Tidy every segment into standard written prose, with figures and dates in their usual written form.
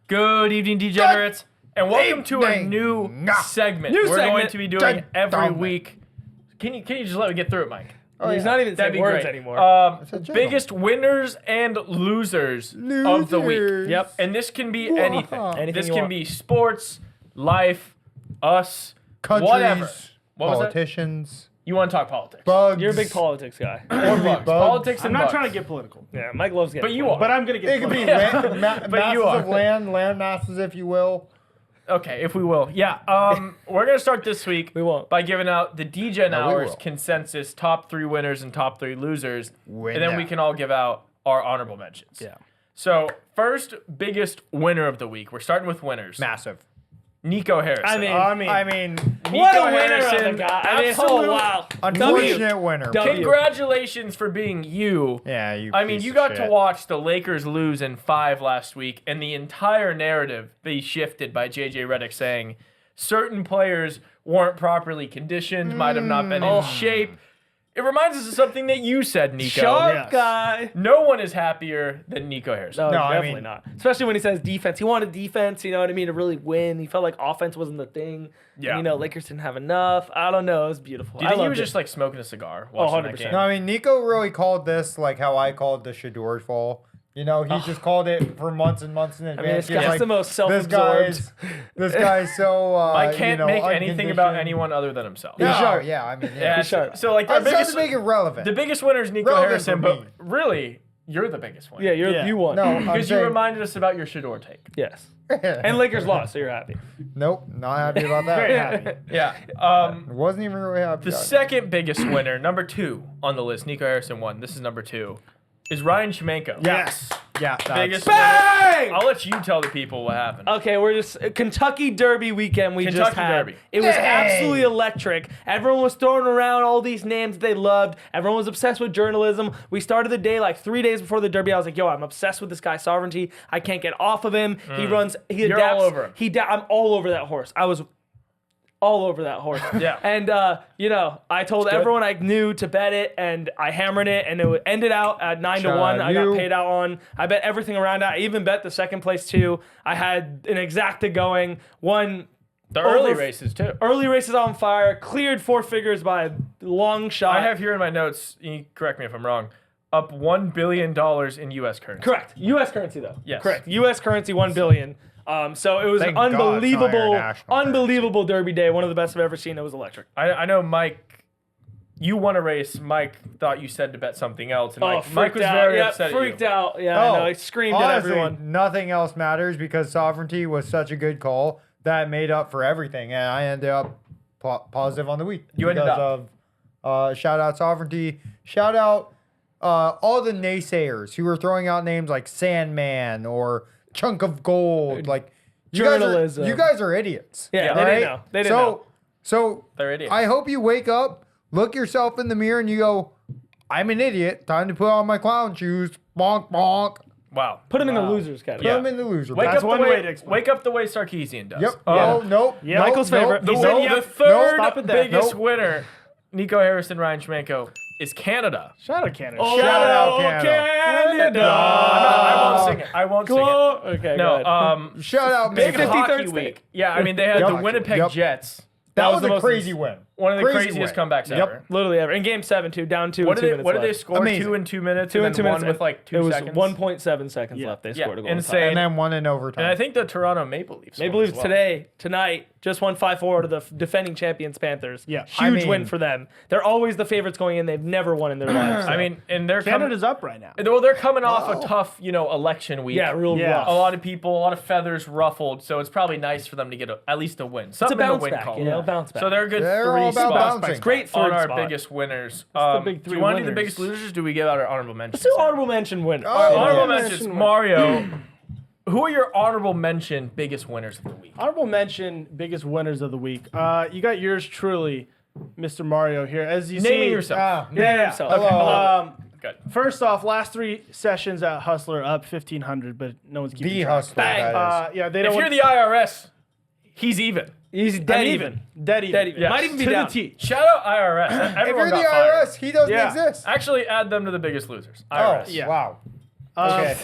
Good evening, degenerates, and welcome to a new segment we're going to be doing every week. Can you just let me get through it, Mike? Oh, he's not even saying words anymore. Biggest winners and losers of the week. Yep. And this can be anything. Anything This you can want. be sports, life, us, Countries, whatever. What was that? politicians, You want to talk politics? bugs. You're a big politics guy. Or bugs. Politics and I'm not bugs. trying to get political, Yeah, Mike loves getting. But you are. but I'm gonna get. It could be political. masses you are. of land masses, if you will. Okay, if we will. Yeah. We're going to start this week We won't. by giving out the DGen we Hours will. consensus top 3 winners and top 3 losers. And then we Winner. can all give out our honorable mentions. Yeah. So, first biggest winner of the week. We're starting with winners. Massive. Nico Harrison. I mean, I mean, what Nico a winner Harrison, of a guy. I mean, absolute- oh wow. unfortunate winner. W. Congratulations for being you. Yeah, you. I mean, piece you of got to shit. watch the Lakers lose in 5 last week, and the entire narrative be shifted by JJ Redick saying certain players weren't properly conditioned, might have not been in shape. It reminds us of something that you said, Nico. Sharp Yes. guy. No one is happier than Nico Harrison. No, I definitely mean- not. Especially when he says defense. He wanted defense, you know what I mean, to really win. He felt like offense wasn't the thing. Yeah. And, Lakers didn't have enough. I don't know. It was beautiful. Do you think he loved was it. just like smoking a cigar watching that 100%. game? No, I mean, Nico really called this like how I called the Shador's fall. You know, he just called it for months and months in advance. this guy's He's the most This self-absorbed. guy's so. I can't make anything about unconditioned. anyone other than himself. No, sharp. yeah, I mean, Yeah, yeah. He's sharp. so like I the just had biggest, to make it relevant. the biggest winner is Nico Relevant Harrison, for but me. really, you're the biggest winner. Yeah, Yeah. you won. No, I'm Because you saying, reminded us about your Shador take. Yes. And Lakers lost, so you're happy. Nope, not happy about that. Very happy. Yeah. Wasn't even really happy. The about it. second biggest winner, number 2 on the list, Nico Harrison won. This is number 2. Is Ryan Shemenko. Yes. Yeah, that's, Biggest Bang! winner. I'll let you tell the people what happened. Okay, we're just Kentucky Derby weekend. We just Kentucky had. Derby. It was Yay! absolutely electric. Everyone was throwing around all these names they loved. Everyone was obsessed with journalism. We started the day like 3 days before the Derby. I was like, "Yo, I'm obsessed with this guy's sovereignty. I can't get off of him. He runs. He You're adapts. all over him. I'm all over that horse. I was all over that horse. Yeah. And I told good. everyone I knew to bet it, and I hammered it, and it ended out at 9-1. Shout out I got you. paid out on. I bet everything around it. I even bet the second place too. I had an exacta going. Won The early over- races, too. early races on fire. Cleared 4 figures by a long shot. I have here in my notes, you correct me if I'm wrong, up $1 billion in U.S. currency. correct. U.S. currency though. Yes. Correct. U.S. currency $1 billion. So it was Thank an God it's not unbelievable, international unbelievable Derby day. One of the best I've ever seen. It was electric. I know Mike, you won a race. Mike thought you said to bet something else. And Mike freaked was out. very Yeah, upset at freaked you. out. Yeah, I know. He screamed at honestly, everyone. nothing else matters because sovereignty was such a good call that made up for everything, and I ended up positive on the week. You ended because of shout out sovereignty, shout out all the naysayers who were throwing out names like Sandman or Chunk of Gold, like Journalism. You guys are idiots. Yeah, they all didn't right? know. They didn't know. So They're idiots. I hope you wake up, look yourself in the mirror, and you go, "I'm an idiot. Time to put on my clown shoes." Bonk bonk. Wow. Put him in the losers Put category. him in the loser. Wake bracket. up, one the way way, to explain. wake up the way Sarkeesian does. Yep. Um, Nope. Yeah. Michael's favorite. The, He said, the "Yep." third Stop it there. biggest Nope. winner, Nico Harrison, Ryan Shemenko, is Canada. Shout out Canada. Oh, Shout out Canada. I won't sing it. I won't sing it. Okay, go ahead. No, Shout out, big Maple. 53rd hockey state. week. Yeah, I mean, they had Yep. the Winnipeg Yep. Jets. That was was the a most crazy win. One of the Crazy craziest win. comebacks Yep. ever. Literally ever. In game 7, too, down 2 What with 2 did they, minutes what did they left. score? Amazing. 2 in 2 minutes. 2 and and 2 then minutes. one with like 2 it was seconds. 1.7 seconds left. They Yeah, scored a goal. insane. And then one in overtime. And I think the Toronto Maple Leafs. Maple won Leafs as well. tonight, just won 5-4 to the defending champions Panthers. Yeah. Huge I mean- win for them. They're always the favorites going in. They've never won in their lives. I mean, and they're coming. Canada's up right now. Well, they're coming off a tough, election week. yeah, real Yeah. rough. A lot of people, a lot of feathers ruffled, so it's probably nice for them to get at least a win. It's a Something in the bounce win back, column. bounce back. So they're a good They're 3 all about spots bouncing. Great on third our spot. biggest winners. the big Do 3 you want to do the winners. biggest losers? Do we give out our honorable mentions? Let's do honorable mention winner. Oh, Honorable yeah. mentions. Mario, who are your honorable mention biggest winners of the week? Honorable mention, biggest winners of the week. You got yours truly, Mr. Mario here. As you see, Naming yourself. Yeah. yourself. Okay. Good. First off, last 3 sessions at Hustler up 1,500, but no one's keeping the track. hustler. Bang. That is. Yeah, they If don't. you're the IRS, he's even. He's dead even. Dead even. Dead even. Yes. Might even be To down. the T. Shout out IRS. If Everyone you're the got fired. IRS, he doesn't Yeah. exist. Actually, add them to the biggest losers. Oh, IRS. yeah. wow. Okay.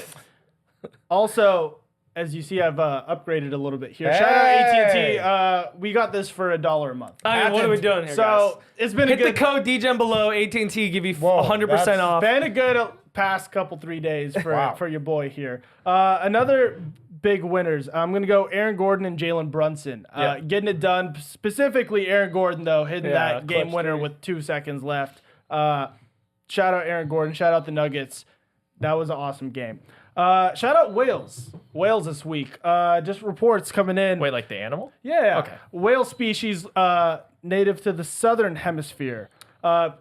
Also, as you see, I've upgraded a little bit here. Shout out AT&T. We got this for $1 a month. I mean, what are we doing here, So guys? it's been Hit a the good, code DGen below. AT&T give you Whoa, 100% that's off. been a good past couple 3 days for Wow. for your boy here. Another big winners. I'm gonna go Aaron Gordon and Jalen Brunson. Yeah. Getting it done. Specifically, Aaron Gordon though hitting Yeah, that game clutch winner three. with 2 seconds left. Shout out Aaron Gordon. Shout out the Nuggets. That was an awesome game. Shout out Whales. Whales this week. Just reports coming in. Wait, like the animal? Yeah. Okay. Whale species native to the southern hemisphere.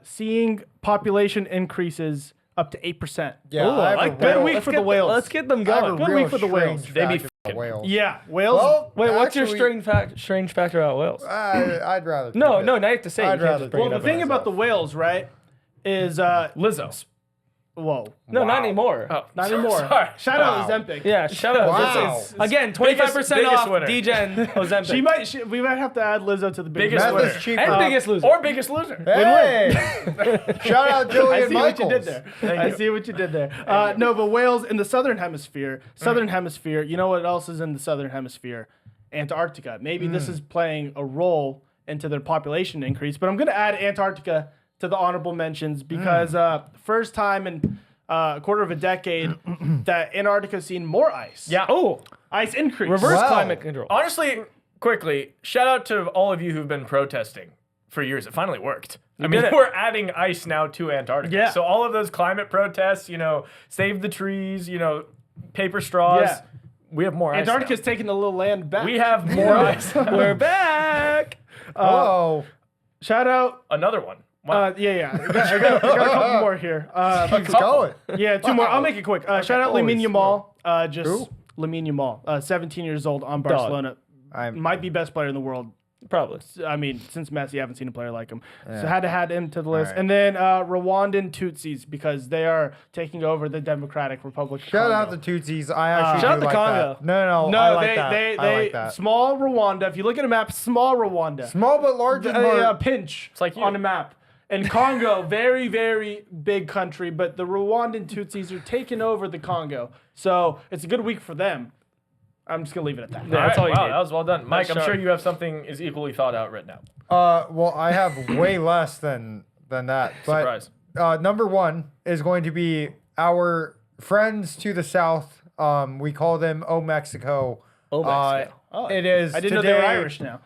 Seeing population increases up to 8%. Yeah, Ooh, I like that. Good week Let's for get the whales. Let's get them I have going. a Good real week for the whales. strange They be fact about whales. Yeah, whales. Well, Wait, what's your actually, strange factor about whales? I'd rather. No, keep no, it. now you have to say it. I'd You can't rather just bring well, it the up thing on about the whales, right, is Lizzo. whoa, No, not Wow. anymore. Oh, not anymore. Sorry. Shout out Wow. Ozempic. Yeah, shout out. Wow. This is- Again, 25% biggest off winner. DGen Ozempic. We might have to add Lizzo to the Biggest Meth winner. is cheaper. And biggest loser. Or biggest loser. Hey! Shout out I Julian see Michaels. what you did there. I see what you did there. No, but whales in the southern hemisphere. Hemisphere. You know what else is in the southern hemisphere? Antarctica. Maybe this is playing a role into their population increase. But I'm going to add Antarctica to the honorable mentions because first time in a quarter of a decade that Antarctica's seen more ice. Yeah. Oh, Ice increase. reverse Wow. climate control. Honestly, quickly, shout out to all of you who've been protesting for years. It finally worked. I mean, did it. we're adding ice now to Antarctica. Yeah. So all of those climate protests, save the trees, paper straws. Yeah. We have more ice now. Antarctica's taking a little land back. We have more ice. We're back. Oh, Shout out. Another one. Wow. Yeah. I got a couple more here. let's go. Yeah, 2 more. I'll make it quick. Shout out Holy Lamine smokes. Yamal. Just Who? Lamine Yamal, 17 years old on Barcelona. I'm Might be best player in the world. Probably. I mean, since Messi, I haven't seen a player like him. So had to add him to the list. right. And then Rwandan Tutsis because they are taking over the Democratic Republic of shout out Congo. the Tootsies. I actually Shout out do the like Congo. that. No, No, I like they, that. they, I like they, that. small Rwanda. If you look at a map, small Rwanda. Small but large in A heart. pinch like you. on a map. And Congo, very, very big country, but the Rwandan Tutsis are taking over the Congo. So it's a good week for them. I'm just going to leave it at that. Yeah, that's all you wow, need. that was well done. Mike, I'm sharp. sure you have something is equally thought out written out. Well, I have way less than that. But Surprise. number one is going to be our friends to the south. We call them O Mexico. Oh, Mexico. It is. I didn't know they were Irish now.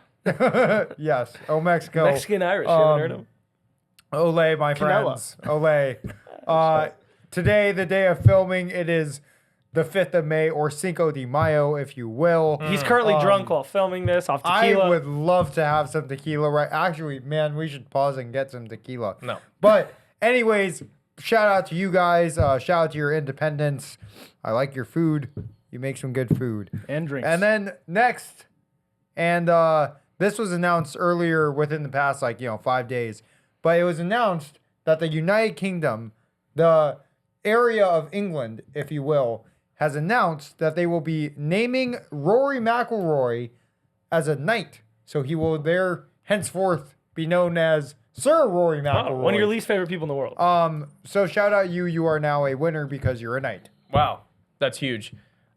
Yes, O Mexico. Mexican Irish. You haven't heard of them? Ole, my Canelo. friends. Ole. Today, the day of filming, it is the 5th of May, or Cinco de Mayo, if you will. He's currently drunk while filming this off I tequila. would love to have some tequila right. Actually, man, we should pause and get some tequila. No. But anyways, shout out to you guys. Shout out to your independence. I like your food. You make some good food. And drinks. And then next, and this was announced earlier within the past 5 days, but it was announced that the United Kingdom, the area of England, if you will, has announced that they will be naming Rory McIlroy as a knight. So he will henceforth be known as Sir Rory McIlroy. Oh, one of your least favorite people in the world. So shout out you. You are now a winner because you're a knight. Wow, that's huge.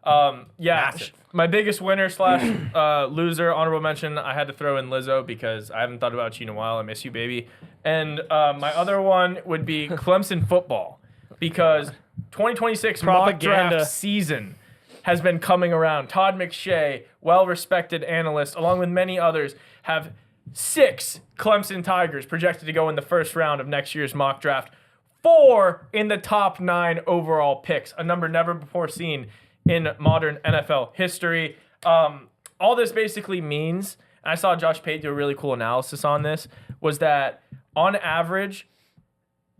My biggest winner / loser, honorable mention, I had to throw in Lizzo because I haven't thought about you in a while. I miss you, baby. And my other one would be Clemson football because 2026 mock Propaganda. draft season has been coming around. Todd McShay, well-respected analyst, along with many others, have 6 Clemson Tigers projected to go in the first round of next year's mock draft. 4 in the top 9 overall picks, a number never before seen in modern NFL history. All this basically means, and I saw Josh Pate do a really cool analysis on this, was that on average,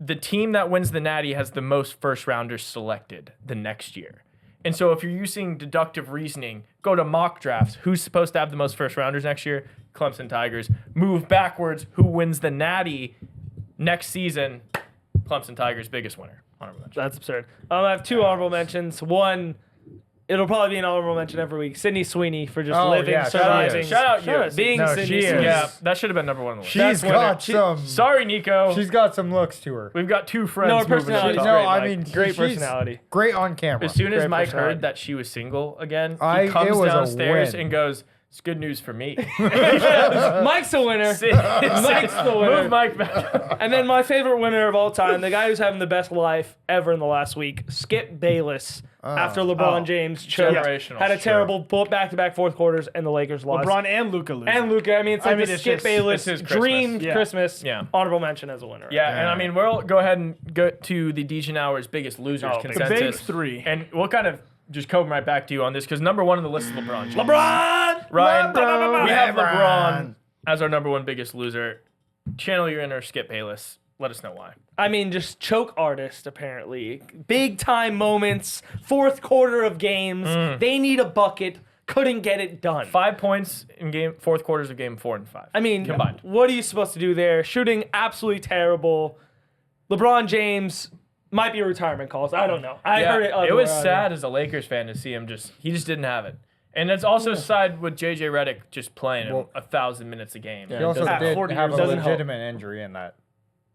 the team that wins the Natty has the most first rounders selected the next year. And so if you're using deductive reasoning, go to mock drafts. Who's supposed to have the most first rounders next year? Clemson Tigers. Move backwards. Who wins the Natty next season? Clemson Tigers, biggest winner. Honorable mention. That's absurd. I have 2 honorable mentions. One, It'll probably be an honorable mention every week. Sydney Sweeney for just Oh, living, yeah, she surviving. is. Shout out you. Being No, Sydney she is. Sweeney. Yeah, that should have been number 1 on the list. She's got some. Sorry, Nico. She's got some looks to her. We've got 2 friends. No, her moving to the personality's top. No, great, I Mike. mean, Great she's personality. Great on camera. As soon as Great Mike personality. heard that she was single again, he it comes was a downstairs win. and goes, "It's good news for me." Mike's the winner. Mike's the winner. Move Mike back. And then my favorite winner of all time, the guy who's having the best life ever in the last week, Skip Bayless. After LeBron James choked, Generational, had a sure. terrible back-to-back fourth quarters, and the Lakers lost. LeBron and Luka lose. and Luka. I mean, it's like the it's Skip just- Bayless it's his Christmas. dream Yeah. Christmas. Yeah. Honorable mention as a winner. Yeah, and I mean, we'll go ahead and go to the DJ Hour's biggest losers Oh, big- the consensus. big 3. And we'll kind of just come right back to you on this because number 1 on the list is LeBron James. LeBron! Ryan, LeBron! we have LeBron. LeBron as our number 1 biggest loser. Channel your inner Skip Bayless. Let us know why. I mean, just choke artist, apparently. Big time moments, fourth quarter of games. They need a bucket. Couldn't get it done. 5 points in fourth quarters of game 4 and 5. I mean, combined. what are you supposed to do there? Shooting absolutely terrible. LeBron James might be retirement calls. I don't know. I heard it. It was otherwise. sad as a Lakers fan to see him he just didn't have it. And it's also sad with JJ Redick just playing 1,000 minutes a game. He also At did 40 have a years doesn't help. legitimate injury in that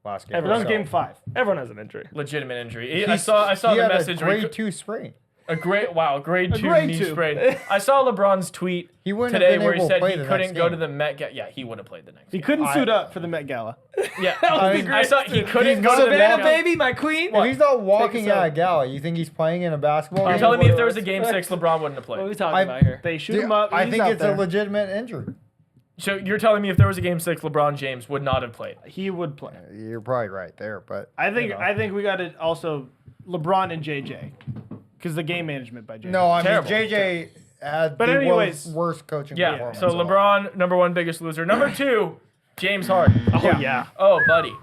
last game. Everyone That was game 5. Everyone has an injury. Legitimate injury. I saw he the had message a where he grade 2 sprain. grade 2 grade knee 2. sprain. I saw LeBron's tweet He wouldn't have today been where he able to said play he the couldn't next go to game. the Met Gala. Yeah, he would have played the next He game. couldn't suit up for the Met Gala. Yeah, I mean, I saw he couldn't go to the Met Savannah, Gala. baby, my queen. If he's not walking us out. at a gala, you think he's playing in a basketball You're game? telling me if there was a game 6, LeBron wouldn't have What are we played. talking I- about here? They shoot Dude, him up. I he's think out it's there. a legitimate injury. So you're telling me if there was a game 6, LeBron James would not have played. He would play. You're probably right there, but I think you know. I think we got to also LeBron and JJ because the game management by JJ. No, I mean Terrible. JJ had But the anyways- worst coaching Yeah. performance. So LeBron, number 1 biggest loser. Number 2, James Harden. Oh, yeah. Oh, buddy.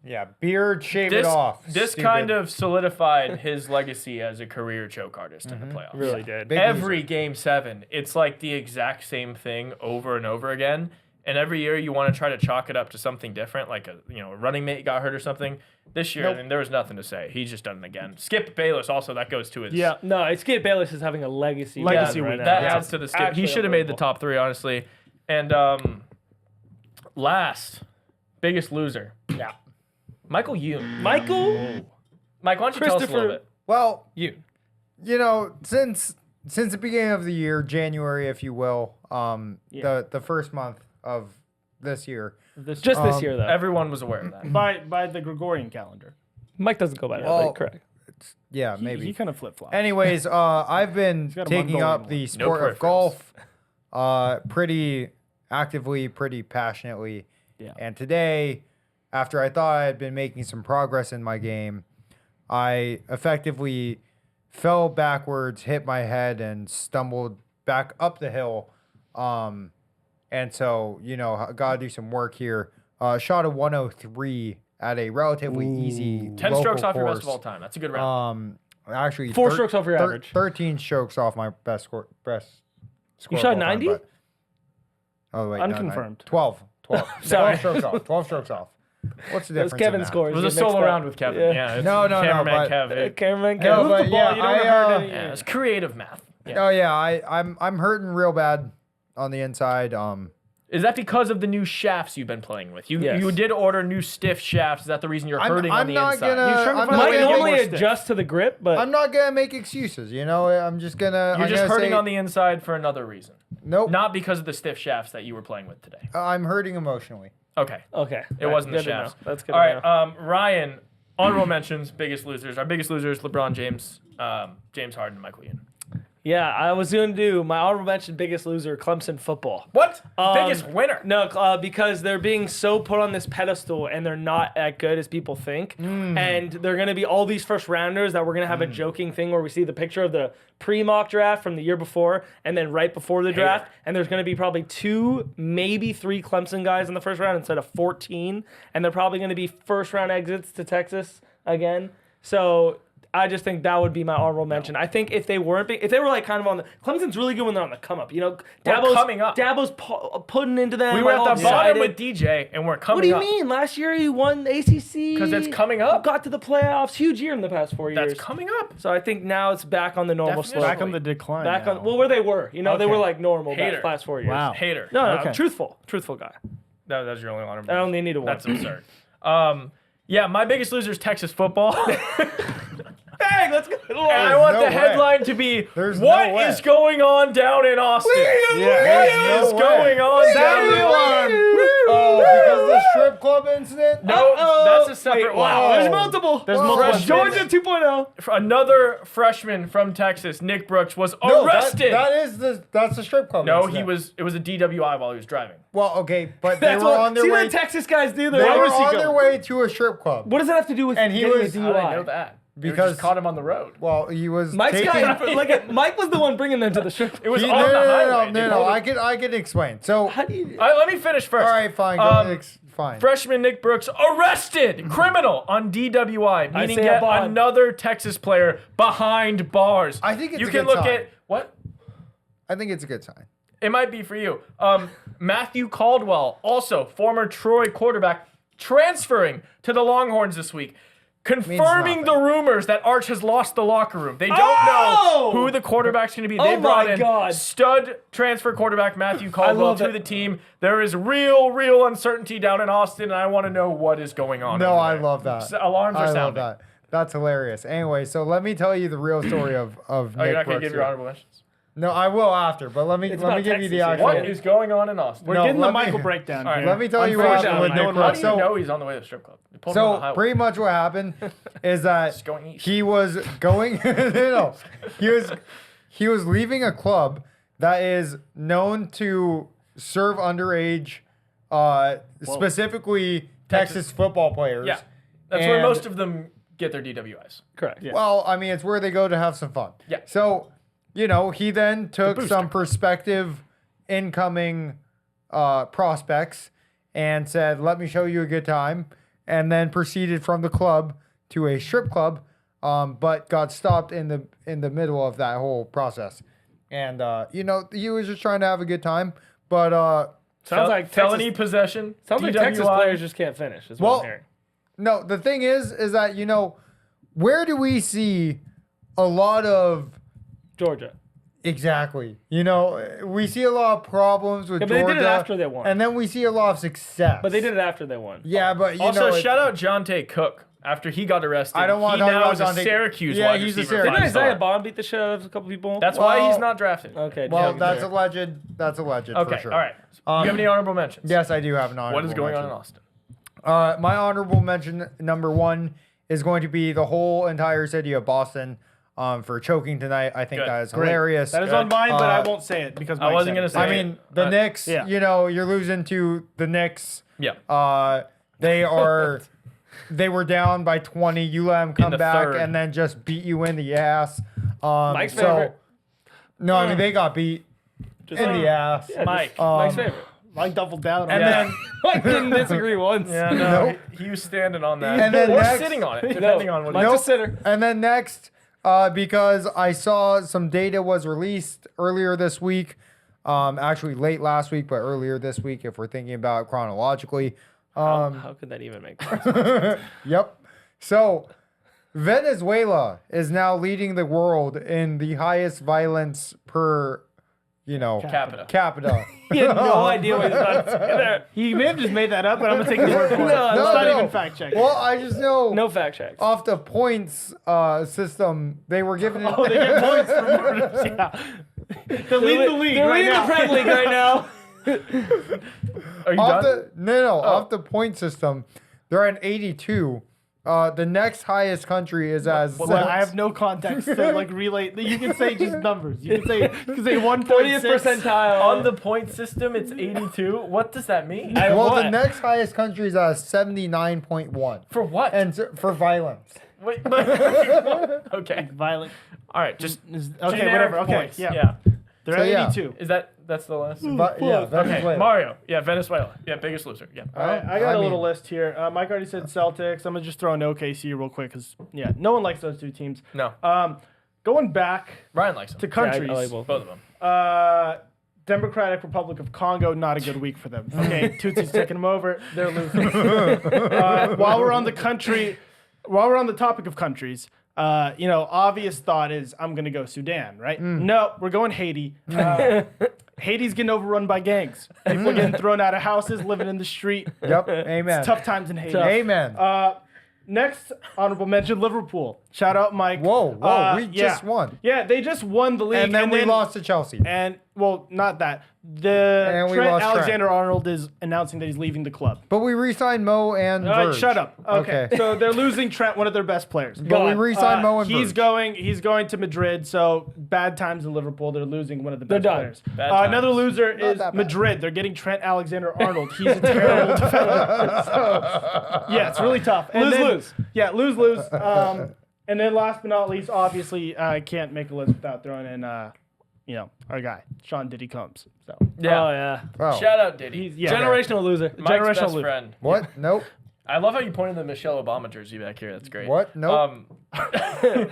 Yeah, beard, shave This it off. this Stupid. kind of solidified his legacy as a career choke artist in the playoffs. Really did. Big Every game 7, it's like the exact same thing over and over again. And every year you want to try to chalk it up to something different, like a running mate got hurt or something. This year, Nope. I mean, there was nothing to say. He's just done it again. Skip Bayless also, that goes to his Yeah. No, it's Skip Bayless is having a legacy. Legacy run week. right that now. adds to the Skip. He Actually should have made the unbelievable. top 3, honestly. And last, biggest loser. Yeah. Michael Youn. Michael Mike, why don't you tell us a Christopher- little bit? Well, Youn. you know, since the beginning of the year, January, if you will, the first month of this year. just this year though. Everyone was aware of that. by the Gregorian calendar. Mike doesn't go by that. Well, but correct. Yeah, maybe. He kind of flip flops. Anyways, I've been got a taking Mongolian up one. the sport of golf pretty actively, pretty passionately. Yeah. And today, after I thought I had been making some progress in my game, I effectively fell backwards, hit my head, and stumbled back up the hill. And so, got to do some work here. Shot a 103 at a relatively easy 10 local strokes off your best course. of all time. That's a good round. Actually, 4 strokes off your average. 13 strokes off my best score. You shot 90? Oh wait, Unconfirmed. 12. Sorry. 12 strokes off. 12 strokes off. What's the That was difference? in Kevin's that? score. It was a solo round with Kevin. Yeah. it's No, cameraman but- Kev. Cameraman No, Kevin. but yeah, Yeah, it's creative math. Yeah. Oh yeah, I'm hurting real bad on the inside. Is that because of the new shafts you've been playing with? Yes. You did order new stiff shafts. Is that the reason you're hurting on I'm the not inside? gonna. He's trying to I'm find not Mike way gonna more normally stiff. adjusts to the grip, but I'm not gonna make excuses. I'm just gonna. You're I'm just gonna hurting say, on the inside for another reason. Nope. Not because of the stiff shafts that you were playing with today. I'm hurting emotionally. Okay. okay. It wasn't the good to know. shafts. That's good. All to right, know. Ryan, honorable mentions, biggest losers. Our biggest losers, LeBron James, James Harden, Michael Youn. Yeah, I was going to do my honorable mention biggest loser, Clemson football. What? Biggest winner. No, because they're being so put on this pedestal and they're not as good as people think. And they're going to be all these first rounders that we're going to have a joking thing where we see the picture of the pre-mock draft from the year before and then right before the draft. And there's going to be probably 2, maybe 3 Clemson guys in the first round instead of 14. And they're probably going to be first round exits to Texas again. So I just think that would be my honorable mention. I think if they weren't, if they were like kind of on the, Clemson's really good when they're on the come up. You know, We're coming up. Dabo's putting into them. We were like, at the all bottom excited. with DJ, and we're coming What do you up. mean? Last year he won the ACC. Because it's coming up. Got to the playoffs. Huge year in the past 4 years. That's coming up. So I think now it's back on the normal Definitely. slope. Back on the decline. Back now. on where they were. You know, they Okay. were like normal Hater. that last 4 years. Wow. Hater. No, Okay. truthful guy. That's your only honorable. I only needed one. That's absurd. Yeah, my biggest loser is Texas football. Bang, let's go. And I want no the way. headline to be, There's "What no way. is going on down in Austin? What There's is no going way. on down in Austin?" Oh, because of the strip club incident? No, that's a separate Wait, one. wow, there's multiple. There's Whoa. multiple. Freshman- Georgia 2.0. Another freshman from Texas, Nick Brooks, was No, arrested. that's the strip club No, incident. it was a DWI while he was driving. Well, okay, but they That's were what on their see way. what Texas guys do. They They're were obviously on go. their way to a strip club. What does that have to do with And he getting was- a I didn't know DUI? that. They Because- just caught him on the road. Well, he was Mike's taking. Mike was the one bringing them to the strip. It was He- on the highway. They no. pulled him- I can explain. So, How do you? All right, let me finish first. all right, fine. Fine. Freshman Nick Brooks arrested, criminal on DWI, meaning say yet abide. another Texas player behind bars. I think it's you a can good look sign. at what I think it's a good sign. it might be for you. Matthew Caldwell, also former Troy quarterback, transferring to the Longhorns this week. Confirming nothing. the rumors that Arch has lost the locker room. They don't Oh! know who the quarterback's going to be. Oh They brought my in God. stud transfer quarterback Matthew Caldwell love to it. the team. There is real uncertainty down in Austin, and I want to know what is going on. No, over I there. love that. Alarms are I love sounding. that. That's hilarious. Anyway, so let me tell you the real story of Oh, Nick you're not going to Brooks give here. your honorable mentions? No, I will after, but let me about give you the Texas here. actual. What is going on in Austin? We're No, getting the let me- Michael breakdown. All right, here. let me tell you what Unfortunately, happened with Michael. Nick How Brooks. do you So- know he's on the way to the strip club? You pulled him on the So highway. pretty much what happened is that going east. he was going. no, he was leaving a club that is known to serve underage, specifically Texas football players. Yeah, that's where And- most of them get their DWIs. Correct. Yeah. Well, I mean, it's where they go to have some fun. Yeah. So, he then took some prospective incoming prospects and said, "Let me show you a good time," and then proceeded from the club to a strip club, but got stopped in the middle of that whole process. And he was just trying to have a good time, but Sounds like felony Texas, possession. sounds like DWI. Texas players just can't finish. Is what Well, I'm hearing. no, the thing is that where do we see a lot of Georgia. exactly? We see a lot of problems with Yeah, but they Georgia, did it after they won. and then we see a lot of success. But they did it after they won. Yeah, but Also, it- shout out Jonte Cook. After he got arrested, I don't want he to talk now about is a Jonte- Syracuse Yeah, wide he's a receiver. Syracuse. Didn't five-star. Isaiah Bond beat the shit out of a couple people? That's why he's Well- not drafted. Okay. Well, yeah, that's sure. alleged. That's alleged Okay, for sure. all right. You have any honorable mentions? Yes, I do have an honorable What is going on in mention. Austin? My honorable mention number one is going to be the whole entire city of Boston for choking tonight. I think Good. that is Great. hilarious. That is on mine, but I Uh, won't say it because I Mike wasn't said gonna it. say I it. mean, the Knicks, yeah. you're losing to the Knicks. Yeah. They are, they were down by 20. You let them come the back third. and then just beat you in the ass. Mike's favorite. No, I mean, they got beat in the ass. Yeah, Mike. just Mike's favorite. Mike doubled down on And that. then, Mike didn't disagree once. Yeah, no. Nope. He was standing on that. And then or next- sitting on it, No, depending on what Mike's he a sitter. and then next, because I saw some data was released earlier this week, actually late last week, but earlier this week, if we're thinking about it chronologically. How could that even make sense? Yep. So Venezuela is now leading the world in the highest violence per, Capita. capita. He had no idea what he was about to say there. He may have just made that up, but I'm gonna take his word for it. No, Let's no, not no. even fact check. Well, I just know No fact checks. off the points system, they were given it. Oh, they get points for murders. Yeah. They're leading the league They're right leading now. the Prem League right now. Are you off done? off the point system, they're at 82. The next highest country is as Well, I have no context to relate. You can say just numbers. You can say 1.6 30th percentile. On the point system, it's 82. What does that mean? well, the what? next highest country is at 79.1, For what? and for violence. Wait, okay. Violent. All right, just Okay, generic whatever. Okay, points. yeah. They're So, at yeah. 82. That's the last? But, yeah, Okay, Venezuela. Mario. Yeah, Venezuela. Yeah, biggest loser. Yeah. All right, I got I a little mean- list here. Mike already said Celtics. I'm gonna just throw in OKC real quick because no one likes those two teams. No. Going back Ryan likes them. to countries, I like both. Both of them. Democratic Republic of Congo, not a good week for them. Okay, Tootsie's taking them over. They're losing. While we're on the topic of countries, obvious thought is I'm gonna go Sudan, right? No, we're going Haiti. Haiti's getting overrun by gangs. People are getting thrown out of houses, living in the street. Yep. Amen. Tough times in Haiti. Amen. Next honorable mention, Liverpool. Shout out, Mike. Whoa, we yeah. just won. Yeah, they just won the league. And then we lost to Chelsea. And, well, not that. And we Trent lost Trent. Alexander-Arnold is announcing that he's leaving the club. But we re-signed Mo and Verge. Shut up. Okay. Okay. So they're losing Trent, one of their best players. But we re-signed Mo and he's Verge. He's going to Madrid, so bad times in Liverpool. They're losing one of the best done. players. Bad times. Another loser is that bad. Madrid. They're getting Trent Alexander-Arnold. He's a terrible defender. So, yeah, it's really tough. And Lose. Yeah, lose. And then last but not least, obviously, I can't make a list without throwing in, our guy, Sean Diddy Combs. So Yeah. Oh, yeah. Oh. Shout out Diddy. yeah. Generational loser. Mike's generational best loser. friend. What? Nope. I love how you pointed the Michelle Obama jersey back here. That's great. What? Nope. But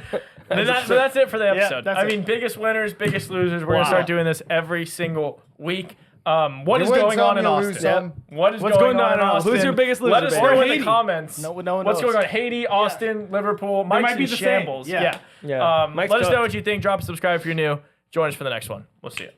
that's it for the episode. that's I it. mean, biggest winners, biggest losers. We're gonna Wow. start doing this every single week. What You is win going some, on in you Austin? lose some. What is What's going on in on? Austin? Who's your biggest Let loser, us baby? know in the Haiti. comments. No one What's knows. going on? Haiti, Austin, Liverpool. Mike's might be in the same. shambles. Yeah. Yeah. Let Mike's us know cooked. what you think. Drop a subscribe if you're new. Join us for the next one. We'll see you.